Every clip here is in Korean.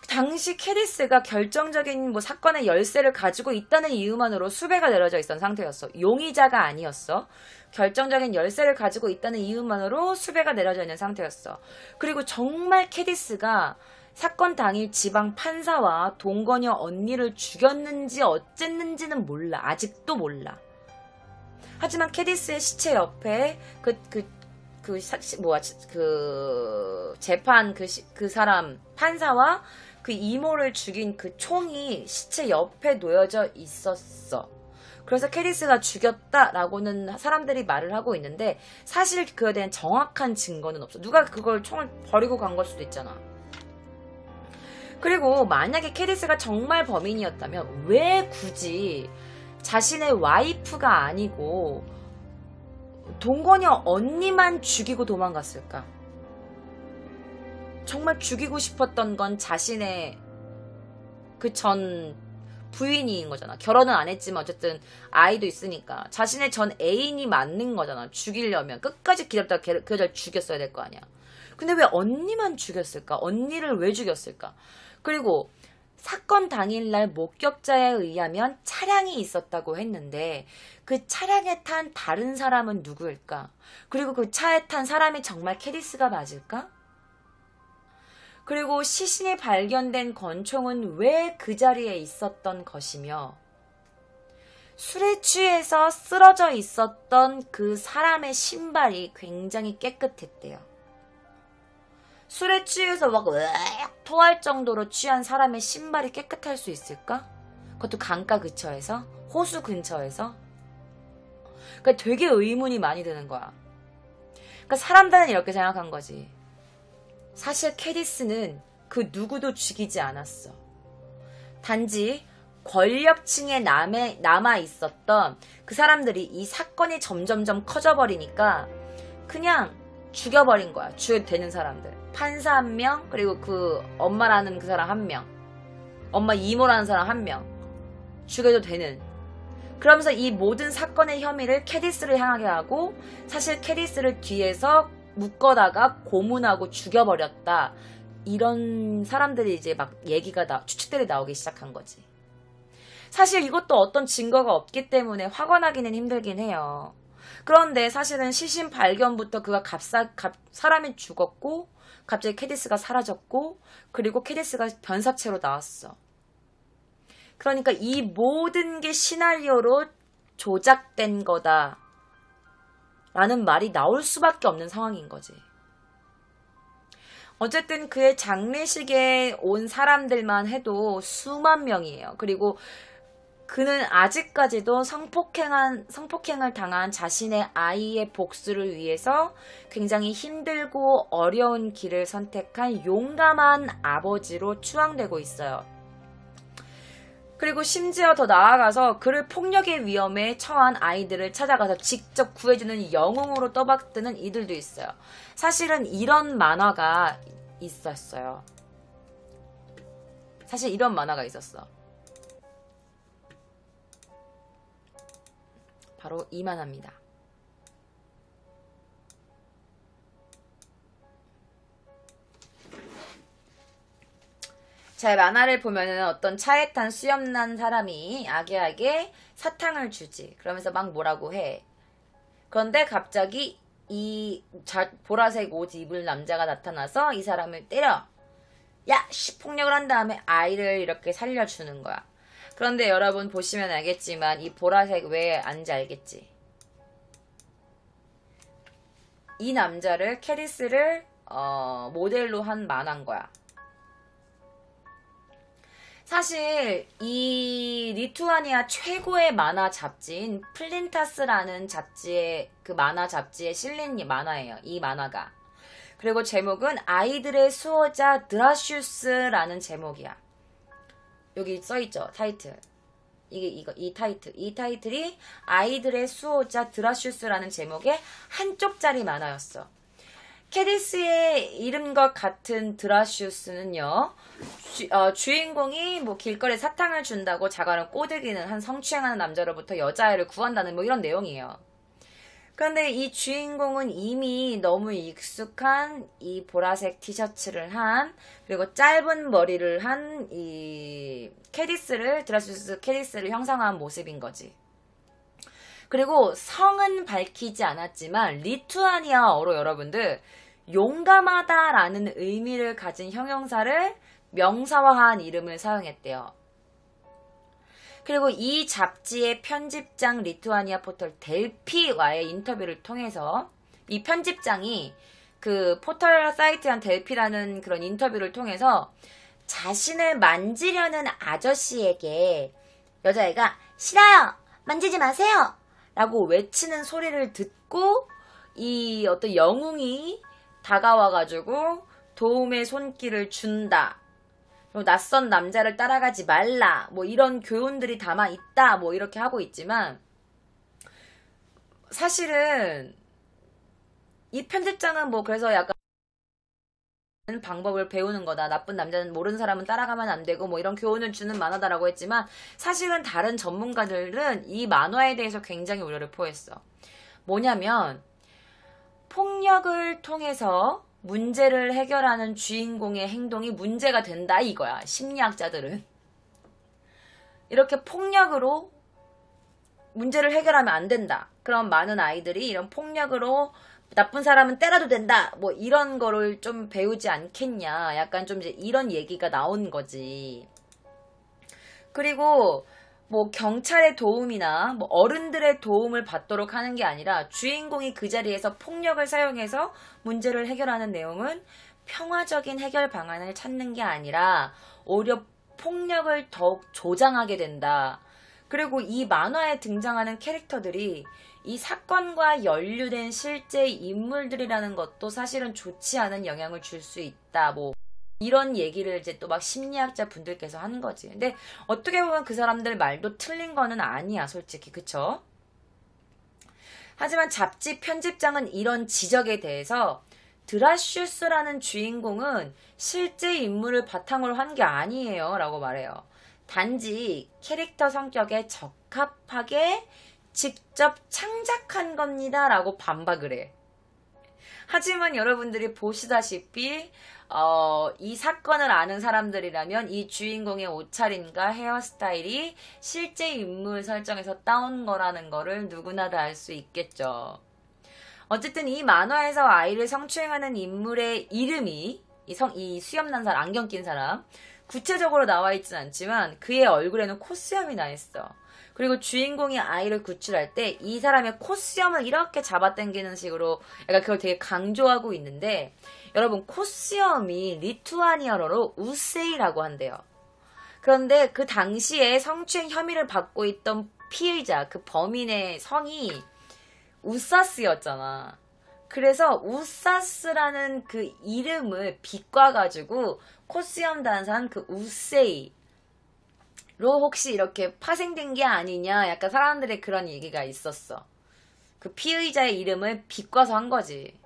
당시 캐디스가 결정적인 사건의 열쇠를 가지고 있다는 이유만으로 수배가 내려져 있던 상태였어. 용의자가 아니었어. 결정적인 열쇠를 가지고 있다는 이유만으로 수배가 내려져 있는 상태였어. 그리고 정말 캐디스가 사건 당일 지방 판사와 동거녀 언니를 죽였는지 어쨌는지는 몰라. 아직도 몰라. 하지만 캐디스의 시체 옆에 재판 그 사람 판사와 그 이모를 죽인 그 총이 시체 옆에 놓여져 있었어. 그래서 캐디스가 죽였다라고는 사람들이 말을 하고 있는데 사실 그에 대한 정확한 증거는 없어. 누가 그걸 총을 버리고 간 걸 수도 있잖아. 그리고 만약에 캐디스가 정말 범인이었다면 왜 굳이 자신의 와이프가 아니고 동거녀 언니만 죽이고 도망갔을까? 정말 죽이고 싶었던 건 자신의 그 전 부인인 거잖아. 결혼은 안 했지만 어쨌든 아이도 있으니까 자신의 전 애인이 맞는 거잖아. 죽이려면 끝까지 기다렸다가 그 여자를 죽였어야 될 거 아니야. 근데 왜 언니만 죽였을까? 언니를 왜 죽였을까? 그리고 사건 당일날 목격자에 의하면 차량이 있었다고 했는데 그 차량에 탄 다른 사람은 누구일까? 그리고 그 차에 탄 사람이 정말 캐디스가 맞을까? 그리고 시신이 발견된 권총은 왜 그 자리에 있었던 것이며 술에 취해서 쓰러져 있었던 그 사람의 신발이 굉장히 깨끗했대요. 술에 취해서 막 으악 토할 정도로 취한 사람의 신발이 깨끗할 수 있을까? 그것도 강가 근처에서? 호수 근처에서? 그러니까 되게 의문이 많이 드는 거야. 그러니까 사람들은 이렇게 생각한 거지. 사실 캐디스는 그 누구도 죽이지 않았어. 단지 권력층에 남아 있었던 그 사람들이 이 사건이 점점점 커져버리니까 그냥 죽여버린 거야. 죽여도 되는 사람들. 판사 1명, 그리고 그 엄마라는 그 사람 1명, 엄마 이모라는 사람 1명 죽여도 되는. 그러면서 이 모든 사건의 혐의를 캐디스를 향하게 하고 사실 캐디스를 뒤에서 묶어다가 고문하고 죽여버렸다. 이런 사람들이 이제 막 추측들이 나오기 시작한 거지. 사실 이것도 어떤 증거가 없기 때문에 확언하기는 힘들긴 해요. 그런데 사실은 시신 발견부터 그가 사람이 죽었고 갑자기 캐디스가 사라졌고 그리고 캐디스가 변사체로 나왔어. 그러니까 이 모든 게 시나리오로 조작된 거다 라는 말이 나올 수밖에 없는 상황인 거지. 어쨌든 그의 장례식에 온 사람들만 해도 수만 명이에요. 그리고 그는 아직까지도 성폭행을 당한 자신의 아이의 복수를 위해서 굉장히 힘들고 어려운 길을 선택한 용감한 아버지로 추앙되고 있어요. 그리고 심지어 더 나아가서 그를 폭력의 위험에 처한 아이들을 찾아가서 직접 구해주는 영웅으로 떠받드는 이들도 있어요. 사실은 이런 만화가 있었어요. 사실 이런 만화가 있었어. 바로 이 만화입니다. 자, 만화를 보면은 어떤 차에 탄 수염난 사람이 아기에게 사탕을 주지. 그러면서 막 뭐라고 해. 그런데 갑자기 이 보라색 옷 입을 남자가 나타나서 이 사람을 때려. 야! 폭력을 한 다음에 아이를 이렇게 살려주는 거야. 그런데 여러분 보시면 알겠지만 이 보라색 왜 안지 알겠지? 이 남자를 캐디스를 모델로 한 만화인 거야. 사실 이 리투아니아 최고의 만화 잡지인 플린타스라는 잡지의 그 만화 잡지에 실린 만화예요. 이 만화가. 그리고 제목은 아이들의 수호자 드라슈스라는 제목이야. 여기 써있죠. 타이틀. 이 타이틀. 이 타이틀이 아이들의 수호자 드라슈스라는 제목의 한쪽짜리 만화였어. 캐디스의 이름과 같은 드라슈스는요, 주인공이 뭐 길거리에 사탕을 준다고 자가를 꼬드기는 한 성추행하는 남자로부터 여자아이를 구한다는 뭐 이런 내용이에요. 그런데 이 주인공은 이미 너무 익숙한 이 보라색 티셔츠를 한, 그리고 짧은 머리를 한 이 드라슈스 캐디스를 형상화한 모습인 거지. 그리고 성은 밝히지 않았지만 리투아니아어로 여러분들 용감하다라는 의미를 가진 형용사를 명사화한 이름을 사용했대요. 그리고 이 잡지의 편집장 리투아니아 포털 델피와의 인터뷰를 통해서 이 편집장이 그 포털 사이트한 델피라는 그런 인터뷰를 통해서 자신을 만지려는 아저씨에게 여자애가 싫어요! 만지지 마세요! 라고 외치는 소리를 듣고 이 어떤 영웅이 다가와가지고 도움의 손길을 준다. 낯선 남자를 따라가지 말라. 뭐 이런 교훈들이 담아 있다. 뭐 이렇게 하고 있지만 사실은 이 편집장은 뭐 그래서 약간 방법을 배우는 거다. 나쁜 남자는 모르는 사람은 따라가면 안 되고 뭐 이런 교훈을 주는 만화다라고 했지만 사실은 다른 전문가들은 이 만화에 대해서 굉장히 우려를 표했어. 뭐냐면 폭력을 통해서 문제를 해결하는 주인공의 행동이 문제가 된다 이거야. 심리학자들은. 이렇게 폭력으로 문제를 해결하면 안 된다. 그럼 많은 아이들이 이런 폭력으로 나쁜 사람은 때려도 된다. 뭐 이런 거를 좀 배우지 않겠냐. 약간 좀 이제 이런 얘기가 나온 거지. 그리고 뭐 경찰의 도움이나 뭐 어른들의 도움을 받도록 하는 게 아니라 주인공이 그 자리에서 폭력을 사용해서 문제를 해결하는 내용은 평화적인 해결 방안을 찾는 게 아니라 오히려 폭력을 더욱 조장하게 된다. 그리고 이 만화에 등장하는 캐릭터들이 이 사건과 연루된 실제 인물들이라는 것도 사실은 좋지 않은 영향을 줄 수 있다. 뭐 이런 얘기를 이제 또 막 심리학자 분들께서 하는 거지. 근데 어떻게 보면 그 사람들 말도 틀린 거는 아니야, 솔직히. 그쵸? 하지만 잡지 편집장은 이런 지적에 대해서 드라슈스라는 주인공은 실제 인물을 바탕으로 한 게 아니에요 라고 말해요. 단지 캐릭터 성격에 적합하게 직접 창작한 겁니다 라고 반박을 해. 하지만 여러분들이 보시다시피 이 사건을 아는 사람들이라면 이 주인공의 옷차림과 헤어스타일이 실제 인물 설정에서 따온 거라는 거를 누구나 다 알 수 있겠죠. 어쨌든 이 만화에서 아이를 성추행하는 인물의 이름이 이 수염난 사람, 안경 낀 사람 구체적으로 나와 있진 않지만 그의 얼굴에는 콧수염이 나 있어. 그리고 주인공이 아이를 구출할 때 이 사람의 콧수염을 이렇게 잡아당기는 식으로 약간 그걸 되게 강조하고 있는데 여러분 콧수염이 리투아니아어로 우세이라고 한대요. 그런데 그 당시에 성추행 혐의를 받고 있던 피의자 그 범인의 성이 우사스였잖아. 그래서 우사스라는 그 이름을 비꼬아가지고 콧수염 단산 그 우세이 로 혹시 이렇게 파생된 게 아니냐 약간 사람들의 그런 얘기가 있었어. 그 피의자의 이름을 비꼬아서 한 거지.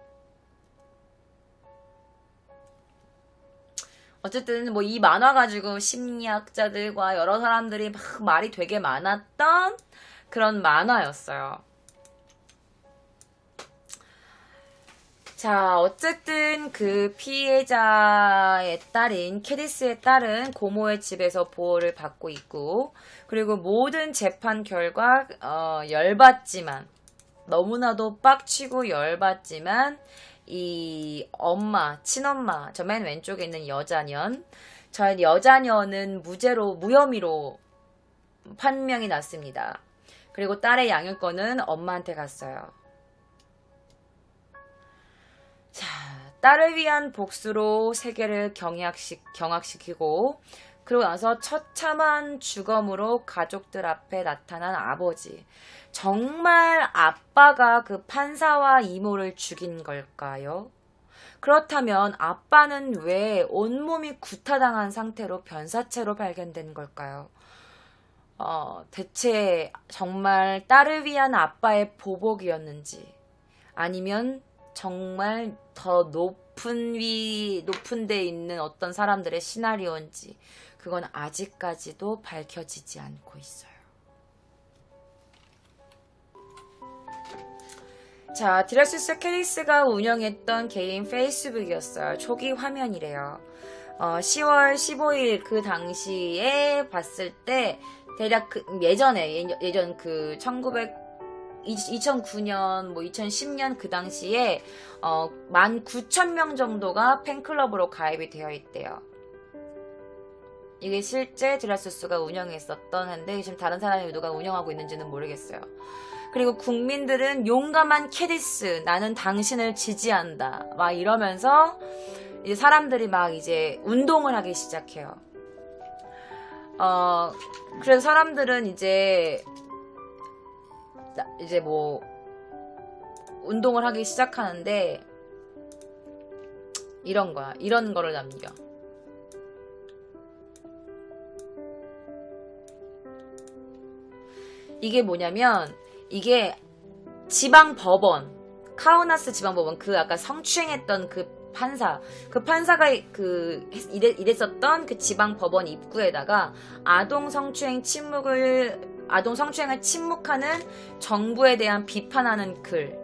어쨌든 뭐 이 만화 가지고 심리학자들과 여러 사람들이 막 말이 되게 많았던 그런 만화였어요. 자, 어쨌든 그 피해자의 딸인 캐디스의 딸은 고모의 집에서 보호를 받고 있고 그리고 모든 재판 결과 열받지만 너무나도 빡치고 열받지만 이 엄마, 친엄마, 저 맨 왼쪽에 있는 저 여자녀는 무혐의로 판명이 났습니다. 그리고 딸의 양육권은 엄마한테 갔어요. 자, 딸을 위한 복수로 세계를 경악시키고 그러고 나서 처참한 주검으로 가족들 앞에 나타난 아버지. 정말 아빠가 그 판사와 이모를 죽인 걸까요? 그렇다면 아빠는 왜 온몸이 구타당한 상태로 변사체로 발견된 걸까요? 대체 정말 딸을 위한 아빠의 보복이었는지 아니면 정말 더 높은 데 있는 어떤 사람들의 시나리오인지 그건 아직까지도 밝혀지지 않고 있어요. 자, 드렉시스 캐리스가 운영했던 개인 페이스북이었어요. 초기 화면이래요. 10월 15일 그 당시에 봤을 때 대략 예전 그 2009년 뭐 2010년 그 당시에 19,000명 정도가 팬클럽으로 가입이 되어 있대요. 이게 실제 드렉시스가 운영했었던 한데 지금 다른 사람이 누가 운영하고 있는지는 모르겠어요. 그리고 국민들은 용감한 캐디스, 나는 당신을 지지한다. 막 이러면서 이제 사람들이 막 이제 운동을 하기 시작해요. 그래서 사람들은 이제 뭐 운동을 하기 시작하는데 이런 거야. 이런 거를 남겨. 이게 뭐냐면 이게 지방법원, 카우나스 지방법원, 그 아까 성추행했던 그 판사가 이랬었던 그 지방법원 입구에다가 아동 성추행을 침묵하는 정부에 대한 비판하는 글,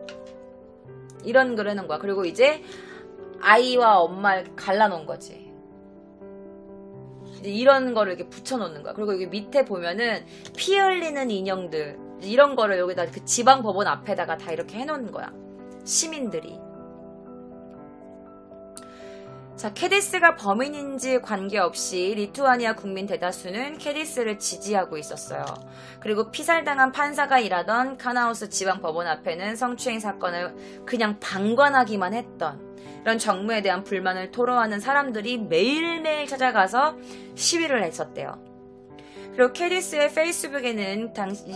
이런 글 해놓은 거야. 그리고 이제 아이와 엄마를 갈라놓은 거지. 이런 거를 이렇게 붙여놓는 거야. 그리고 여기 밑에 보면은 피 흘리는 인형들, 이런 거를 여기다 그 지방법원 앞에다가 다 이렇게 해놓는 거야. 시민들이. 자, 캐디스가 범인인지 관계없이 리투아니아 국민 대다수는 캐디스를 지지하고 있었어요. 그리고 피살당한 판사가 일하던 카나우스 지방법원 앞에는 성추행 사건을 그냥 방관하기만 했던 이런 정부에 대한 불만을 토로하는 사람들이 매일매일 찾아가서 시위를 했었대요. 그리고 캐디스의 페이스북에는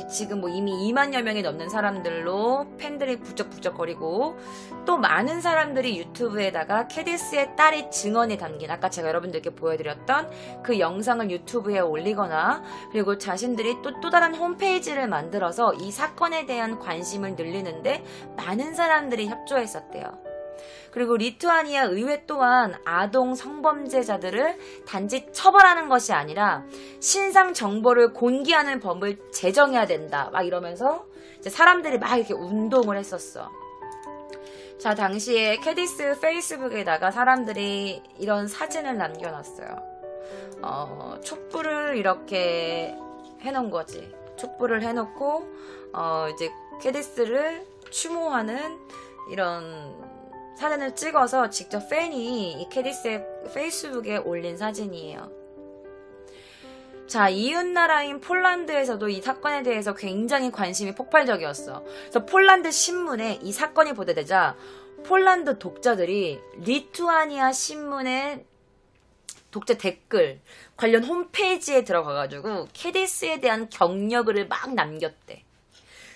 지금 뭐 이미 2만여 명이 넘는 사람들로 팬들이 부쩍부쩍거리고, 또 많은 사람들이 유튜브에다가 캐디스의 딸이 증언이 담긴, 아까 제가 여러분들께 보여드렸던 그 영상을 유튜브에 올리거나, 그리고 자신들이 또 다른 홈페이지를 만들어서 이 사건에 대한 관심을 늘리는데 많은 사람들이 협조했었대요. 그리고 리투아니아 의회 또한 아동 성범죄자들을 단지 처벌하는 것이 아니라 신상 정보를 공개하는 법을 제정해야 된다. 막 이러면서 이제 사람들이 막 이렇게 운동을 했었어. 자, 당시에 캐디스 페이스북에다가 사람들이 이런 사진을 남겨놨어요. 촛불을 이렇게 해놓은 거지. 촛불을 해놓고 이제 캐디스를 추모하는 이런 사진을 찍어서 직접 팬이 이 캐디스의 페이스북에 올린 사진이에요. 자, 이웃나라인 폴란드에서도 이 사건에 대해서 굉장히 관심이 폭발적이었어. 그래서 폴란드 신문에 이 사건이 보도되자 폴란드 독자들이 리투아니아 신문의 독자 댓글 관련 홈페이지에 들어가가지고 캐디스에 대한 격려글을 막 남겼대.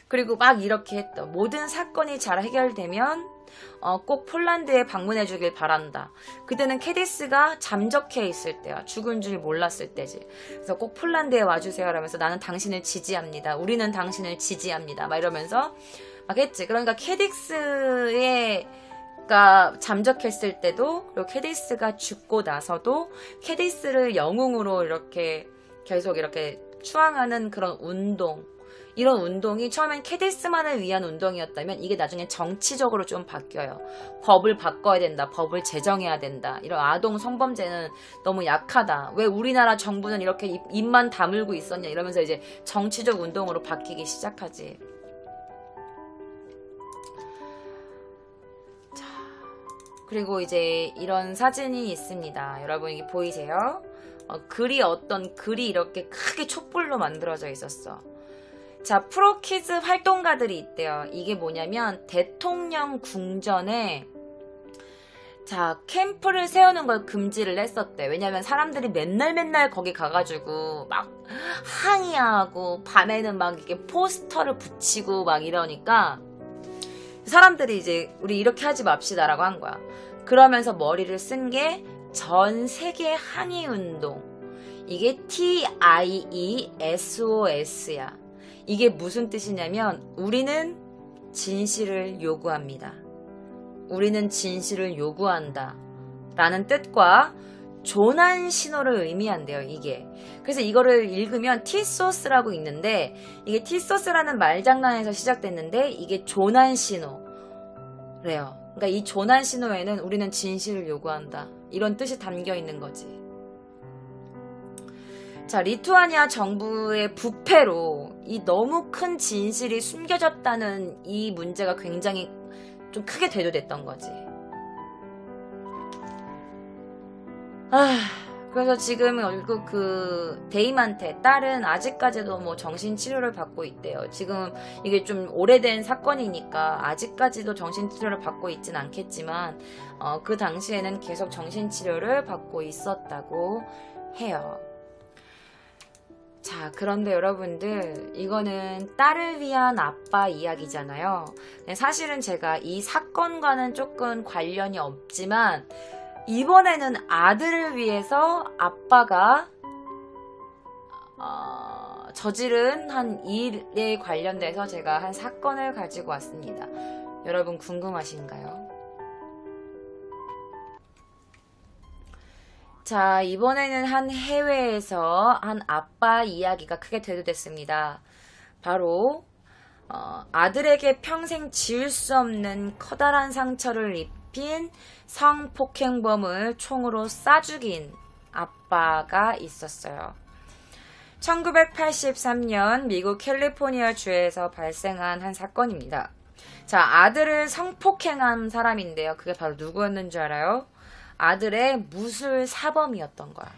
그리고 막 이렇게 했다. 모든 사건이 잘 해결되면 꼭 폴란드에 방문해 주길 바란다. 그때는 캐디스가 잠적해 있을 때야. 죽은 줄 몰랐을 때지. 그래서 꼭 폴란드에 와주세요 라면서 나는 당신을 지지합니다. 우리는 당신을 지지합니다. 막 이러면서 막 했지. 그러니까 캐디스가 잠적했을 때도, 그리고 캐디스가 죽고 나서도 캐디스를 영웅으로 이렇게 계속 이렇게 추앙하는 그런 운동, 이런 운동이 처음엔 캐디스만을 위한 운동이었다면 이게 나중에 정치적으로 좀 바뀌어요. 법을 바꿔야 된다. 법을 제정해야 된다. 이런 아동 성범죄는 너무 약하다. 왜 우리나라 정부는 이렇게 입만 다물고 있었냐 이러면서 이제 정치적 운동으로 바뀌기 시작하지. 자, 그리고 이제 이런 사진이 있습니다. 여러분 이게 보이세요? 글이 이렇게 크게 촛불로 만들어져 있었어. 자, 프로키즈 활동가들이 있대요. 이게 뭐냐면 대통령 궁전에 자, 캠프를 세우는 걸 금지를 했었대. 왜냐면 사람들이 맨날 거기 가가지고 막 항의하고 밤에는 막 이렇게 포스터를 붙이고 막 이러니까 사람들이 이제 우리 이렇게 하지 맙시다라고 한 거야. 그러면서 머리를 쓴 게 전 세계 항의 운동. 이게 TIESOS야. 이게 무슨 뜻이냐면 우리는 진실을 요구합니다. 우리는 진실을 요구한다 라는 뜻과 조난 신호를 의미한대요, 이게. 그래서 이거를 읽으면 티소스라고 있는데, 이게 티소스라는 말장난에서 시작됐는데 이게 조난 신호래요. 그러니까 이 조난 신호에는 우리는 진실을 요구한다 이런 뜻이 담겨 있는 거지. 자, 리투아니아 정부의 부패로 이 너무 큰 진실이 숨겨졌다는 이 문제가 굉장히 좀 크게 대두됐던 거지. 그래서 지금 결국 그 데임한테 딸은 아직까지도 뭐 정신치료를 받고 있대요. 지금 이게 좀 오래된 사건이니까 아직까지도 정신치료를 받고 있진 않겠지만 그 당시에는 계속 정신치료를 받고 있었다고 해요. 자, 그런데 여러분들, 이거는 딸을 위한 아빠 이야기잖아요. 사실은 제가 이 사건과는 조금 관련이 없지만 이번에는 아들을 위해서 아빠가 저지른 한 일에 관련돼서 제가 한 사건을 가지고 왔습니다. 여러분 궁금하신가요? 자, 이번에는 한 해외에서 한 아빠 이야기가 크게 대두됐습니다. 바로 아들에게 평생 지울 수 없는 커다란 상처를 입힌 성폭행범을 총으로 쏴 죽인 아빠가 있었어요. 1983년 미국 캘리포니아 주에서 발생한 한 사건입니다. 자, 아들을 성폭행한 사람인데요. 그게 바로 누구였는 줄 알아요? 아들의 무술 사범이었던 거야.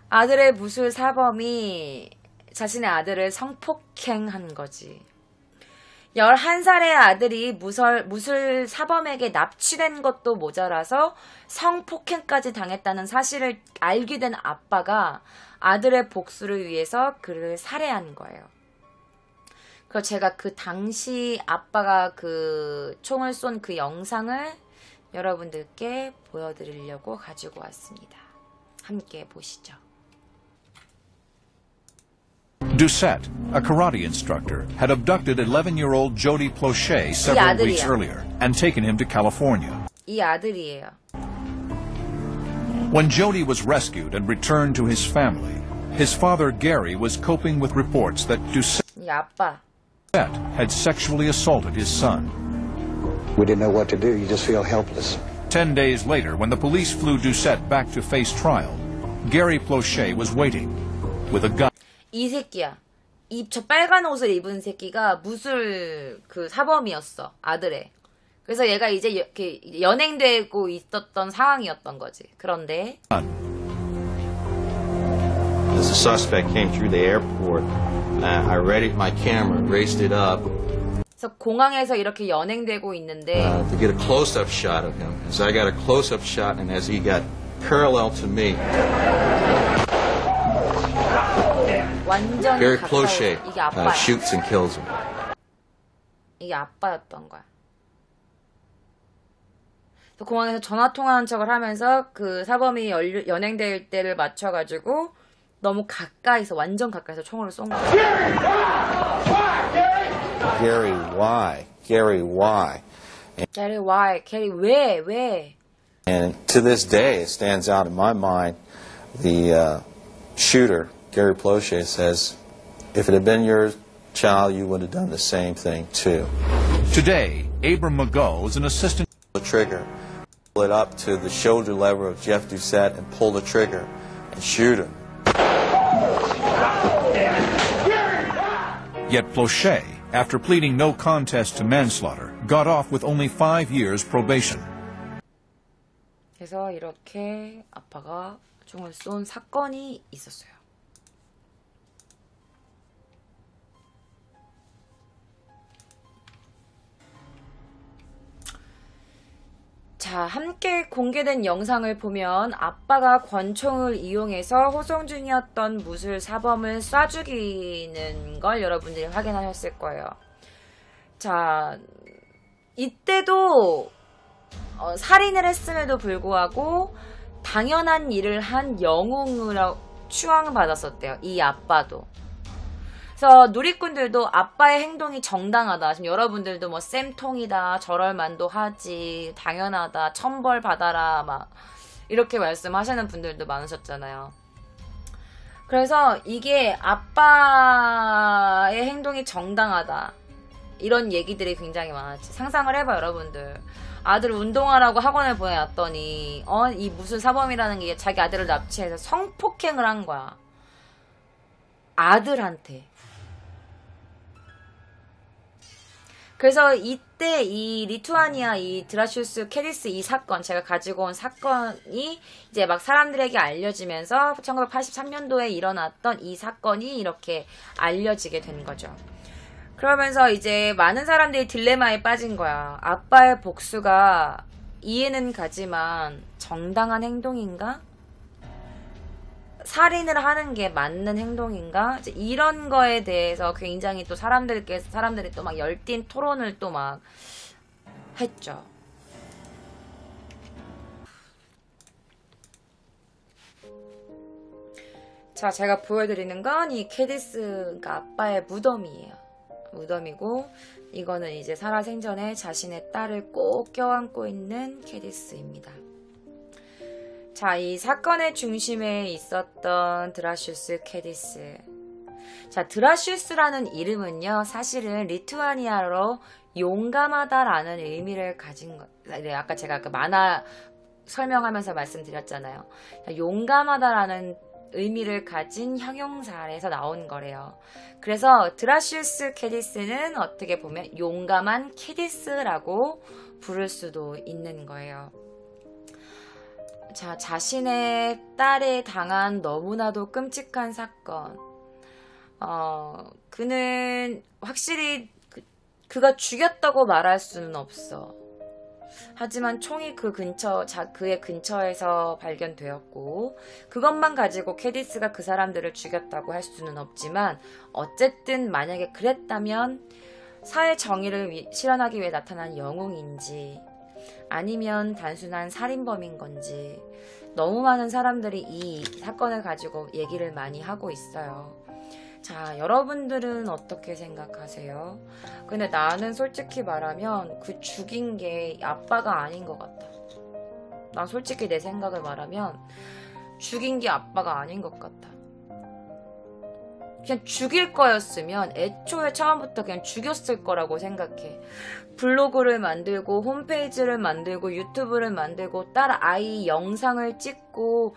아들의 무술 사범이 자신의 아들을 성폭행한 거지. 11살의 아들이 무술 사범에게 납치된 것도 모자라서 성폭행까지 당했다는 사실을 알게 된 아빠가 아들의 복수를 위해서 그를 살해한 거예요. 그래서 제가 그 당시 아빠가 그 총을 쏜 그 영상을 여러분들께 보여드리려고 가지고 왔습니다. 함께 보시죠. Doucette, a karate instructor, had abducted 11-year-old Jody Plauché several weeks earlier and taken him to California. 이 아들이에요. When Jody was rescued and returned to his family, his father Gary was coping with reports that Doucette 이 아빠. had sexually assaulted his son. We didn't know what to do. You just feel helpless. 10 days later, when the police flew Doucette back to face trial, Gary Plauché was waiting with a gun. 이 새끼야. 저 빨간 옷을 입은 새끼가 무술 그 사범이었어. 아들의. 그래서 얘가 이제 이렇게 연행되고 있었던 상황이었던 거지. 그런데 As the suspect came through the airport, I readied my camera, raised it up. 그래서 공항에서 이렇게 연행되고 있는데 To get a close-up shot of him. As I got a close-up shot and as he got parallel to me, 완전 Gary 가까이 Plauché 이게 아빠야. shoots and kills him. 이게 아빠였던 거야. 그래서 공항에서 전화 통화한 척을 하면서 그 사범이 연행될 때를 맞춰가지고 너무 가까이서 완전 가까이서 총으로 쏜 거야. Gary, why? Gary, why? Gary, why? Gary, 왜? And to this day, it stands out in my mind. The shooter, Gary Plauché, says, if it had been your child, you would have done the same thing too. Today, Abram McGough is an assistant. The trigger, pull it up to the shoulder level of Jeff Doucette and pull the trigger and shoot him. Yet Plauché, after pleading no contest to manslaughter, got off with only 5 years probation. 그래서 이렇게 아빠가 총을 쏜 사건이 있었어요. 자, 함께 공개된 영상을 보면 아빠가 권총을 이용해서 호송 중이었던 무술 사범을 쏴 죽이는 걸 여러분들이 확인하셨을 거예요. 자, 이때도 살인을 했음에도 불구하고 당연한 일을 한 영웅으로 추앙받았었대요. 이 아빠도. 그래서 누리꾼들도 아빠의 행동이 정당하다. 지금 여러분들도 뭐 쌤통이다, 저럴만도 하지, 당연하다, 천벌 받아라, 막 이렇게 말씀하시는 분들도 많으셨잖아요. 그래서 이게 아빠의 행동이 정당하다, 이런 얘기들이 굉장히 많았지. 상상을 해봐, 여러분들. 아들 운동하라고 학원을 보내놨더니 이 무슨 사범이라는 게 자기 아들을 납치해서 성폭행을 한 거야. 아들한테. 그래서 이때 이 리투아니아 이 드라슈스 캐디스 이 사건, 제가 가지고 온 사건이 이제 막 사람들에게 알려지면서 1983년도에 일어났던 이 사건이 이렇게 알려지게 된 거죠. 그러면서 이제 많은 사람들이 딜레마에 빠진 거야. 아빠의 복수가 이해는 가지만 정당한 행동인가? 살인을 하는 게 맞는 행동인가? 이제 이런 거에 대해서 굉장히 또 사람들이 또 막 열띤 토론을 또 막 했죠. 자, 제가 보여드리는 건 이 캐디스가 아빠의 무덤이에요. 무덤이고, 이거는 이제 살아생전에 자신의 딸을 꼭 껴안고 있는 캐디스입니다. 자, 이 사건의 중심에 있었던 드라슈스 캐디스. 자, 드라슈스라는 이름은요, 사실은 리투아니아로 용감하다라는 의미를 가진 것. 네, 아까 제가 그 만화 설명하면서 말씀드렸잖아요. 용감하다라는 의미를 가진 형용사에서 나온 거래요. 그래서 드라슈스 캐디스는 어떻게 보면 용감한 캐디스라고 부를 수도 있는 거예요. 자, 자신의 딸에 당한 너무나도 끔찍한 사건. 그는 확실히 그가 죽였다고 말할 수는 없어. 하지만 총이 그의 근처에서 발견되었고, 그것만 가지고 캐디스가 그 사람들을 죽였다고 할 수는 없지만, 어쨌든 만약에 그랬다면 사회 정의를 실현하기 위해 나타난 영웅인지, 아니면 단순한 살인범인 건지, 너무 많은 사람들이 이 사건을 가지고 얘기를 많이 하고 있어요. 자, 여러분들은 어떻게 생각하세요? 근데 나는 솔직히 말하면 그 죽인 게 아빠가 아닌 것 같아. 난 솔직히 내 생각을 말하면 죽인 게 아빠가 아닌 것 같아. 그냥 죽일 거였으면 애초에 처음부터 그냥 죽였을 거라고 생각해. 블로그를 만들고 홈페이지를 만들고 유튜브를 만들고 딸 아이 영상을 찍고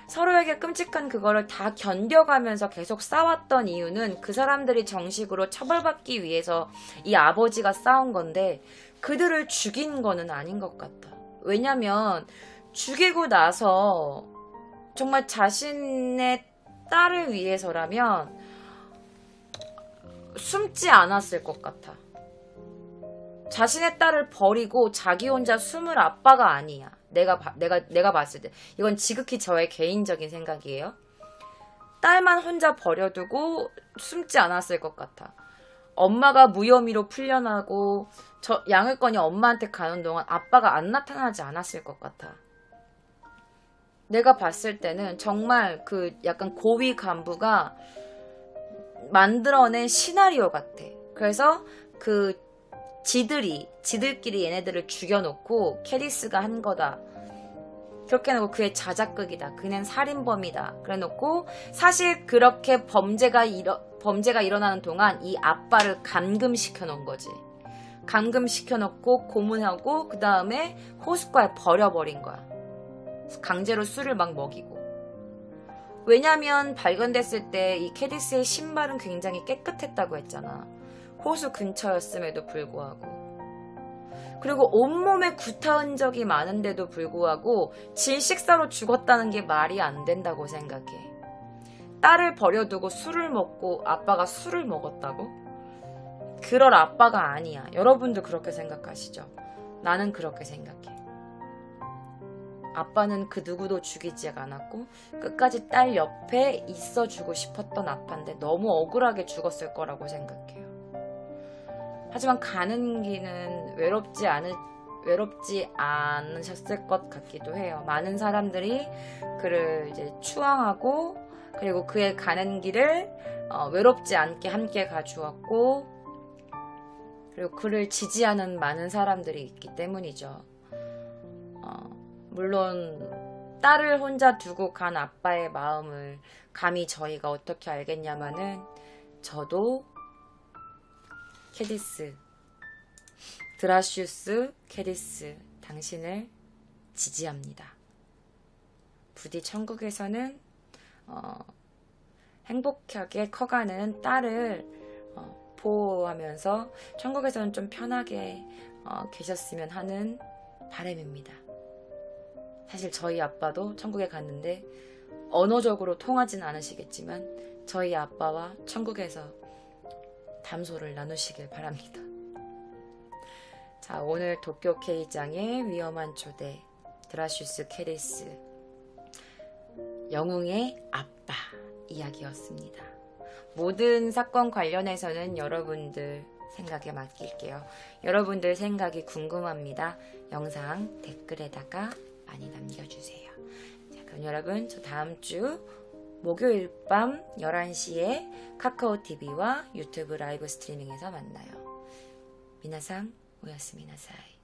서로에게 끔찍한 그거를 다 견뎌가면서 계속 싸웠던 이유는 그 사람들이 정식으로 처벌받기 위해서 이 아버지가 싸운 건데, 그들을 죽인 거는 아닌 것 같다. 왜냐면 죽이고 나서 정말 자신의 딸을 위해서라면 숨지 않았을 것 같아. 자신의 딸을 버리고 자기 혼자 숨을 아빠가 아니야. 내가 봤을 때. 이건 지극히 저의 개인적인 생각이에요. 딸만 혼자 버려두고 숨지 않았을 것 같아. 엄마가 무혐의로 풀려나고 양육권이 엄마한테 가는 동안 아빠가 안 나타나지 않았을 것 같아. 내가 봤을 때는 정말 그 약간 고위 간부가 만들어낸 시나리오 같아. 그래서 그 지들끼리 얘네들을 죽여놓고 캐디스가 한 거다. 그렇게 해놓고 그의 자작극이다. 그는 살인범이다. 그래놓고 사실 그렇게 범죄가 일어나는 동안 이 아빠를 감금시켜놓은 거지. 감금시켜놓고 고문하고 그 다음에 호숫가에 버려버린 거야. 강제로 술을 막 먹이고. 왜냐면 발견됐을 때 이 캐디스의 신발은 굉장히 깨끗했다고 했잖아. 호수 근처였음에도 불구하고. 그리고 온몸에 구타 흔적이 많은데도 불구하고 질식사로 죽었다는 게 말이 안 된다고 생각해. 딸을 버려두고 술을 먹고 아빠가 술을 먹었다고? 그럴 아빠가 아니야. 여러분도 그렇게 생각하시죠? 나는 그렇게 생각해. 아빠는 그 누구도 죽이지 않았고 끝까지 딸 옆에 있어주고 싶었던 아빠인데 너무 억울하게 죽었을 거라고 생각해요. 하지만 가는 길은 외롭지 않으셨을 것 같기도 해요. 많은 사람들이 그를 이제 추앙하고 그리고 그의 가는 길을 외롭지 않게 함께 가주었고, 그리고 그를 지지하는 많은 사람들이 있기 때문이죠. 물론 딸을 혼자 두고 간 아빠의 마음을 감히 저희가 어떻게 알겠냐마는, 저도 캐디스, 드라슈스 캐디스, 당신을 지지합니다. 부디 천국에서는 행복하게 커가는 딸을 보호하면서 천국에서는 좀 편하게 계셨으면 하는 바람입니다. 사실 저희 아빠도 천국에 갔는데 언어적으로 통하진 않으시겠지만 저희 아빠와 천국에서 담소를 나누시길 바랍니다. 자, 오늘 도쿄 K장의 위험한 초대, 드라슈스 캐디스, 영웅의 아빠 이야기였습니다. 모든 사건 관련해서는 여러분들 생각에 맡길게요. 여러분들 생각이 궁금합니다. 영상 댓글에다가 많이 남겨주세요. 자, 그럼 여러분, 저 다음 주 목요일 밤 11시에 카카오TV와 유튜브 라이브 스트리밍에서 만나요. 미나상 오야스미나사이.